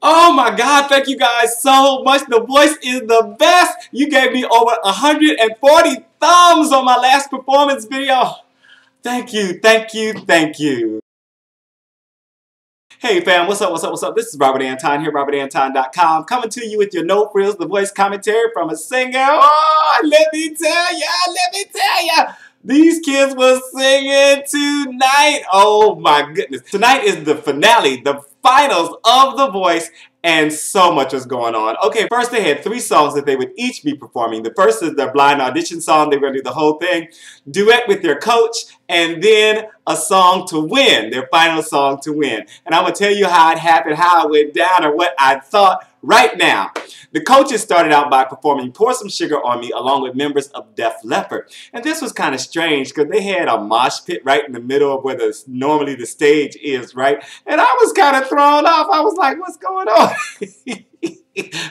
Oh my God, thank you guys so much. The voice is the best. You gave me over 140 thumbs on my last performance video. Thank you, thank you, thank you. Hey fam, what's up, what's up, what's up? This is Robert Anton here, robertantonnyc.com, coming to you with your no frills, the voice commentary from a singer. Oh, let me tell ya. These kids were singing tonight. Oh my goodness. Tonight is the finale, the finals of The Voice, and so much was going on. Okay, first they had 3 songs that they would each be performing. The first is their blind audition song. They were going to do the whole thing. Duet with their coach, and then a song to win, their final song to win. And I'm going to tell you how it happened, how it went down, or what I thought right now. The coaches started out by performing Pour Some Sugar on Me along with members of Def Leppard. And this was kind of strange because they had a mosh pit right in the middle of where normally the stage is, right? And I was kind of thrown off. I was like, what's going on?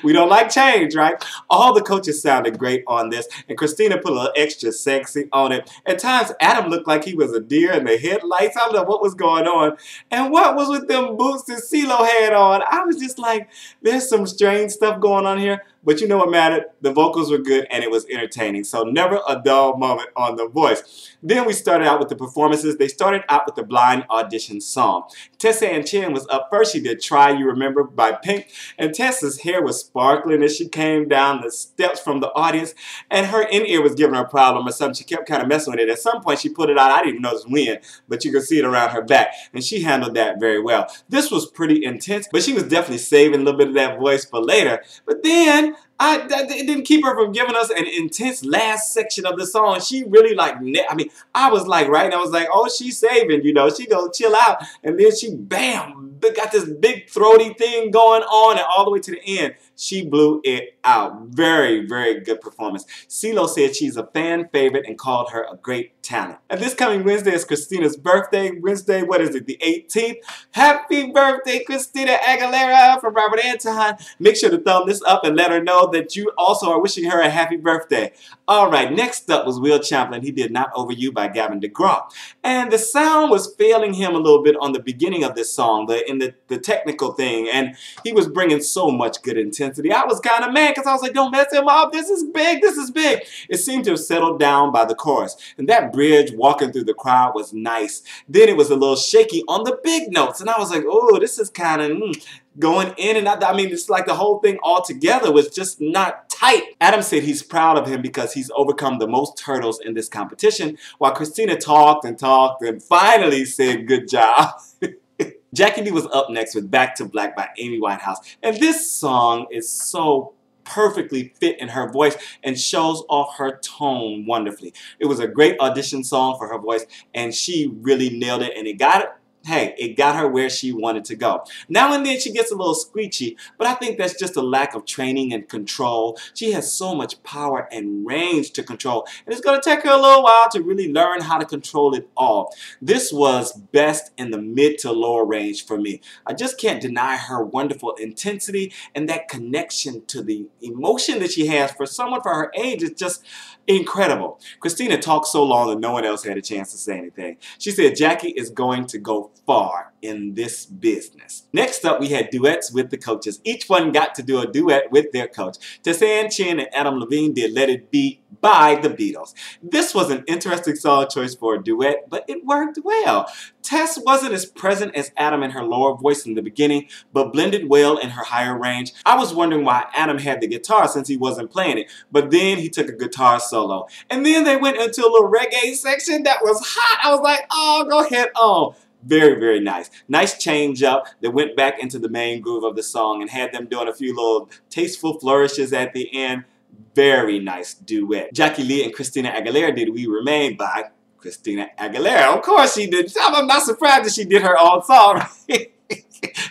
We don't like change, right? All the coaches sounded great on this, and Christina put a little extra sexy on it. At times, Adam looked like he was a deer in the headlights. I don't know what was going on. And what was with them boots that CeeLo had on? I was just like, there's some strange stuff going on here. But you know what mattered? The vocals were good and it was entertaining. So never a dull moment on The Voice. Then we started out with the performances. They started out with the blind audition song. Tessanne was up first. She did Try You Remember by Pink. And Tessa's hair was sparkling as she came down the steps from the audience. And her in-ear was giving her a problem or something. She kept kind of messing with it. At some point she put it out. I didn't even notice when, but you could see it around her back. And she handled that very well. This was pretty intense, but she was definitely saving a little bit of that voice for later. But then it didn't keep her from giving us an intense last section of the song. She really I was like, right? I was like, oh, she's saving, you know, she gonna chill out. And then she, bam, got this big throaty thing going on, and all the way to the end, she blew it out. Very, very good performance. CeeLo said she's a fan favorite and called her a great talent. And this coming Wednesday is Christina's birthday. Wednesday, what is it, the 18th? Happy birthday, Christina Aguilera from Robert Anton. Make sure to thumb this up and let her know that you also are wishing her a happy birthday. All right, next up was Will Champlin. He did Not Over You by Gavin DeGraw. And the sound was failing him a little bit on the beginning of this song, in the technical thing, and he was bringing so much good intensity. I was kind of mad because I was like, don't mess him up. This is big. This is big. It seemed to have settled down by the chorus. And that bridge walking through the crowd was nice. Then it was a little shaky on the big notes. And I was like, oh, this is kind of going in and out. I mean, it's like the whole thing all together was just not tight. Adam said he's proud of him because he's overcome the most hurdles in this competition, while Christina talked and talked and finally said, good job. Jacquie was up next with Back to Black by Amy Winehouse. And this song is so perfectly fit in her voice and shows off her tone wonderfully. It was a great audition song for her voice, and she really nailed it, and it got it. Hey, it got her where she wanted to go. Now and then she gets a little screechy, but I think that's just a lack of training and control. She has so much power and range to control, and it's going to take her a little while to really learn how to control it all. This was best in the mid to lower range for me. I just can't deny her wonderful intensity, and that connection to the emotion that she has for someone for her age is just incredible. Christina talked so long that no one else had a chance to say anything. She said Jacquie is going to go far in this business. Next up, we had duets with the coaches. Each one got to do a duet with their coach. Tessanne and Adam Levine did Let It Be by the Beatles. This was an interesting song choice for a duet, but it worked well. Tess wasn't as present as Adam in her lower voice in the beginning, but blended well in her higher range. I was wondering why Adam had the guitar since he wasn't playing it, but then he took a guitar solo. And then they went into a little reggae section that was hot. I was like, oh, go ahead on. Very, very nice. Nice change up that went back into the main groove of the song and had them doing a few little tasteful flourishes at the end. Very nice duet. Jacquie Lee and Christina Aguilera did We Remain by Christina Aguilera. Of course she did. I'm not surprised that she did her own song.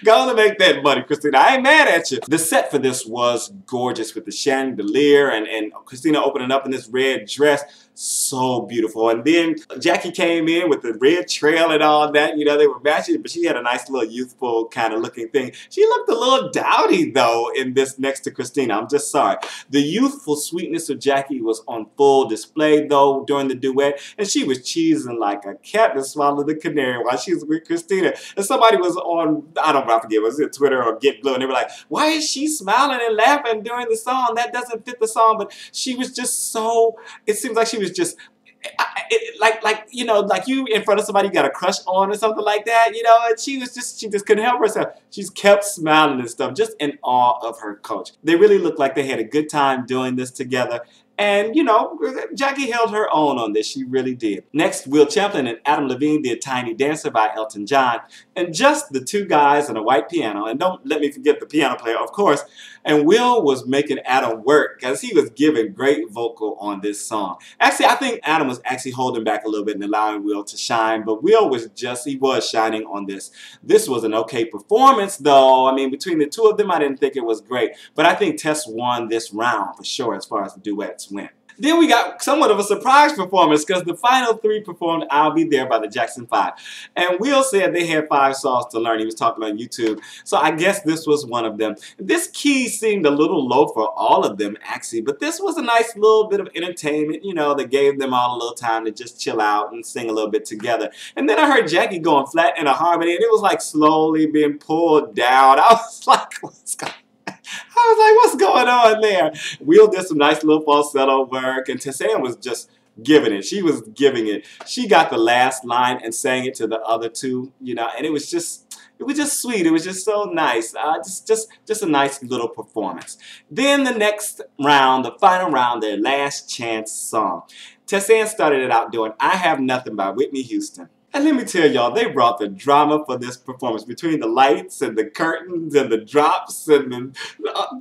Go on and make that money, Christina. I ain't mad at you. The set for this was gorgeous with the chandelier and Christina opening up in this red dress. So beautiful. And then Jacquie came in with the red trail and all that. You know, they were matching, but she had a nice little youthful kind of looking thing. She looked a little dowdy, though, in this next to Christina. I'm just sorry. The youthful sweetness of Jacquie was on full display, though, during the duet. And she was cheesing like a cat that swallowed the canary while she was with Christina. And somebody was on, I don't I forget, was it Twitter or Get Blue, and they were like, why is she smiling and laughing during the song? That doesn't fit the song. But she was just so, it seems like she was just, like you know, like you in front of somebody you got a crush on or something like that, you know, and she just couldn't help herself. She's kept smiling and stuff, just in awe of her coach. They really looked like they had a good time doing this together. And, you know, Jacquie held her own on this. She really did. Next, Will Champlin and Adam Levine did Tiny Dancer by Elton John. And just the two guys and a white piano. And don't let me forget the piano player, of course. And Will was making Adam work because he was giving great vocal on this song. Actually, I think Adam was actually holding back a little bit and allowing Will to shine. But Will was he was shining on this. This was an okay performance, though. I mean, between the two of them, I didn't think it was great. But I think Tess won this round for sure as far as the duets went. Then we got somewhat of a surprise performance because the final three performed I'll Be There by the Jackson 5. And Will said they had 5 songs to learn. He was talking on YouTube. So I guess this was one of them. This key seemed a little low for all of them, actually. But this was a nice little bit of entertainment, you know, that gave them all a little time to just chill out and sing a little bit together. And then I heard Jacquie going flat in a harmony, and it was like slowly being pulled down. I was like, what's going on? I was like, what's going on there? Will did some nice little falsetto work, and Tessanne was just giving it. She was giving it. She got the last line and sang it to the other two, you know, and it was just sweet. It was just so nice. Just a nice little performance. Then the next round, the final round, their last chance song. Tessanne started it out doing I Have Nothing by Whitney Houston. And let me tell y'all, they brought the drama for this performance between the lights and the curtains and the drops and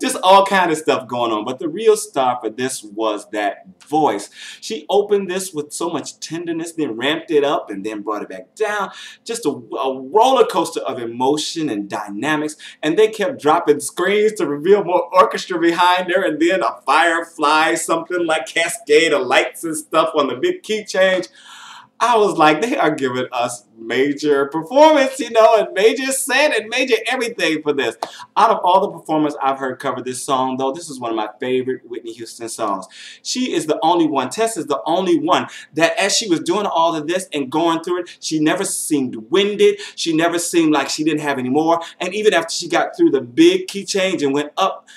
just all kind of stuff going on. But the real star for this was that voice. She opened this with so much tenderness, then ramped it up and then brought it back down. Just a roller coaster of emotion and dynamics. And they kept dropping screens to reveal more orchestra behind her, and then a firefly, something like cascade of lights and stuff on the big key change. I was like, they are giving us major performance, you know, and major set and major everything for this. Out of all the performers I've heard cover this song, though, this is one of my favorite Whitney Houston songs. She is the only one, Tess is the only one that as she was doing all of this and going through it, she never seemed winded. She never seemed like she didn't have any more. And even after she got through the big key change and went up,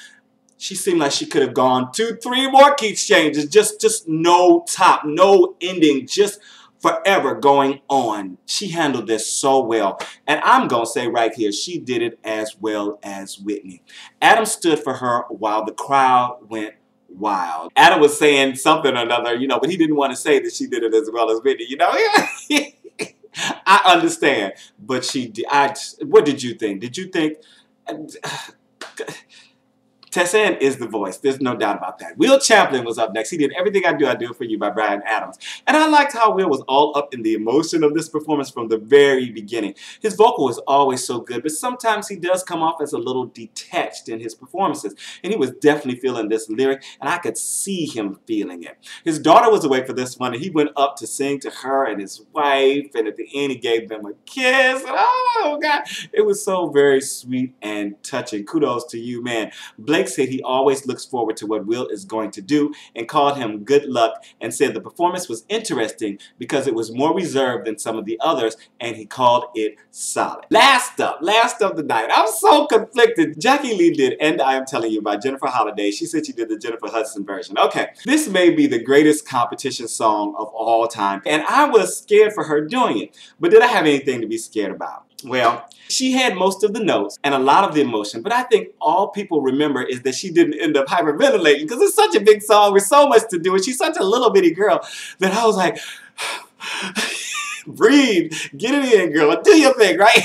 she seemed like she could have gone 2, 3 more key changes. Just no top, no ending, just forever going on. She handled this so well. And I'm going to say right here, she did it as well as Whitney. Adam stood for her while the crowd went wild. Adam was saying something or another, you know, but he didn't want to say that she did it as well as Whitney, you know. I understand. But she did. What did you think? Did you think... Tessanne is the voice. There's no doubt about that. Will Champlin was up next. He did Everything I Do It For You by Bryan Adams. And I liked how Will was all up in the emotion of this performance from the very beginning. His vocal is always so good, but sometimes he does come off as a little detached in his performances. And he was definitely feeling this lyric, and I could see him feeling it. His daughter was away for this one, and he went up to sing to her and his wife, and at the end he gave them a kiss. And oh, God. It was so very sweet and touching. Kudos to you, man. Blake said he always looks forward to what Will is going to do and called him good luck and said the performance was interesting because it was more reserved than some of the others and he called it solid. Last up the night. I'm so conflicted. Jacquie Lee did And I Am Telling You by Jennifer Holliday. She said she did the Jennifer Hudson version. Okay, this may be the greatest competition song of all time and I was scared for her doing it. But did I have anything to be scared about? Well, she had most of the notes and a lot of the emotion, but I think all people remember is that she didn't end up hyperventilating because it's such a big song with so much to do and she's such a little bitty girl that I was like, breathe, get it in, girl, do your thing, right?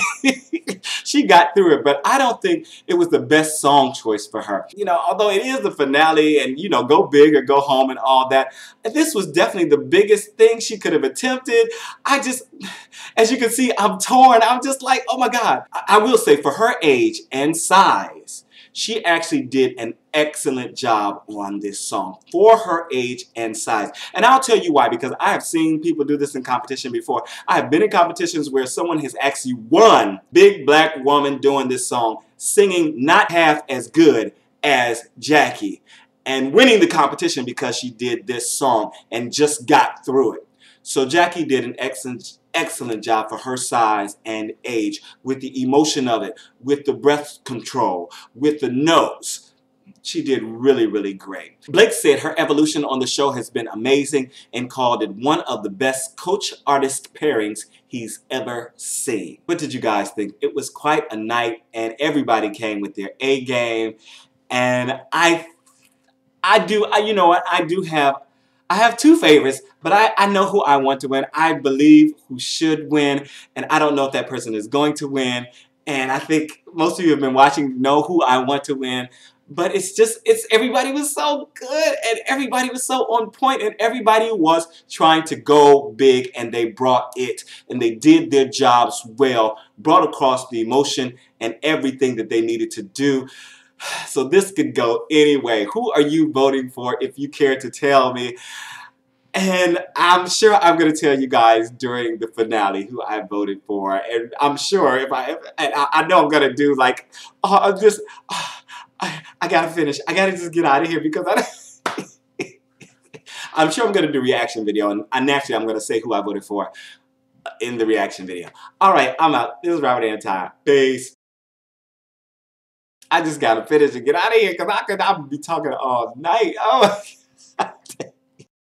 She got through it, but I don't think it was the best song choice for her. You know, although it is the finale and, you know, go big or go home and all that, this was definitely the biggest thing she could have attempted. As you can see, I'm torn. I'm just like, oh my God. I will say for her age and size, she actually did an excellent job on this song for her age and size. And I'll tell you why, because I have seen people do this in competition before. I have been in competitions where someone has actually won, big black woman doing this song, singing not half as good as Jacquie, and winning the competition because she did this song and just got through it. So Jacquie did an excellent job for her size and age, with the emotion of it, with the breath control, with the nose. She did really, really great. Blake said her evolution on the show has been amazing and called it one of the best coach-artist pairings he's ever seen. What did you guys think? It was quite a night and everybody came with their A game. And you know what, I have two favorites, but I know who I want to win. I believe who should win, and I don't know if that person is going to win. And I think most of you have been watching know who I want to win. But everybody was so good, and everybody was so on point, and everybody was trying to go big, and they brought it, and they did their jobs well, brought across the emotion and everything that they needed to do. So this could go anyway. Who are you voting for if you care to tell me? And I'm sure I'm going to tell you guys during the finale who I voted for. And I'm sure I know I'm going to do like, I got to finish. I got to just get out of here because I'm sure I'm going to do a reaction video. And naturally, I'm going to say who I voted for in the reaction video. All right, I'm out. This is Robert Anton. Peace. I just got to finish and get out of here because I'll be talking all night. Oh.